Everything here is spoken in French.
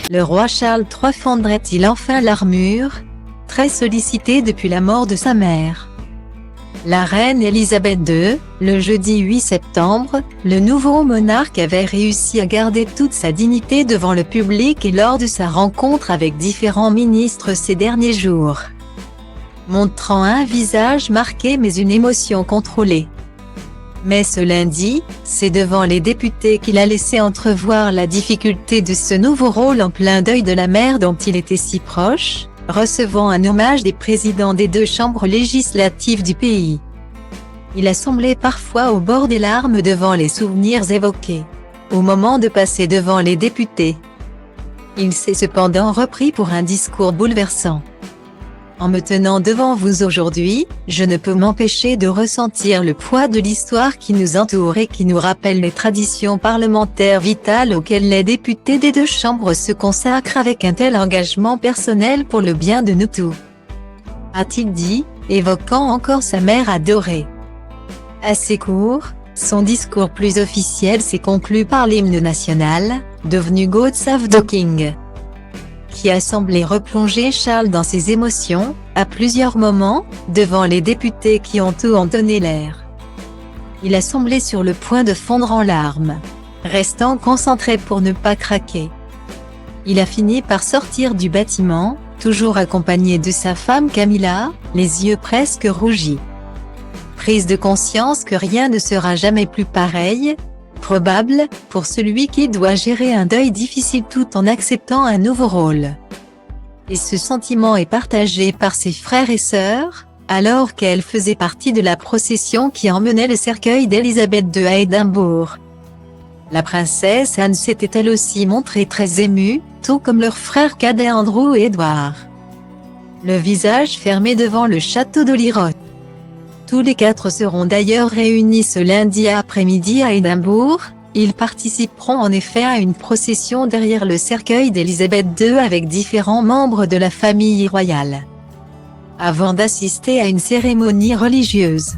Le roi Charles III fondrait-il enfin l'armure, très sollicité depuis la mort de sa mère? La reine Elisabeth II, le jeudi 8 septembre, le nouveau monarque avait réussi à garder toute sa dignité devant le public et lors de sa rencontre avec différents ministres ces derniers jours, montrant un visage marqué mais une émotion contrôlée. Mais ce lundi, c'est devant les députés qu'il a laissé entrevoir la difficulté de ce nouveau rôle en plein deuil de la mère dont il était si proche, recevant un hommage des présidents des deux chambres législatives du pays. Il a semblé parfois au bord des larmes devant les souvenirs évoqués. Au moment de passer devant les députés, il s'est cependant repris pour un discours bouleversant. En me tenant devant vous aujourd'hui, je ne peux m'empêcher de ressentir le poids de l'histoire qui nous entoure et qui nous rappelle les traditions parlementaires vitales auxquelles les députés des deux chambres se consacrent avec un tel engagement personnel pour le bien de nous tous, a-t-il dit, évoquant encore sa mère adorée. Assez court, son discours plus officiel s'est conclu par l'hymne national, devenu God Save the King, qui a semblé replonger Charles dans ses émotions, à plusieurs moments, devant les députés qui ont tout entonné l'air. Il a semblé sur le point de fondre en larmes, restant concentré pour ne pas craquer. Il a fini par sortir du bâtiment, toujours accompagné de sa femme Camilla, les yeux presque rougis. Prise de conscience que rien ne sera jamais plus pareil, probable, pour celui qui doit gérer un deuil difficile tout en acceptant un nouveau rôle. Et ce sentiment est partagé par ses frères et sœurs, alors qu'elle faisait partie de la procession qui emmenait le cercueil d'Élisabeth II à Édimbourg. La princesse Anne s'était elle aussi montrée très émue, tout comme leurs frères cadets Andrew et Edward, le visage fermé devant le château d'Holyrood. Tous les quatre seront d'ailleurs réunis ce lundi après-midi à Édimbourg. Ils participeront en effet à une procession derrière le cercueil d'Élisabeth II avec différents membres de la famille royale, avant d'assister à une cérémonie religieuse.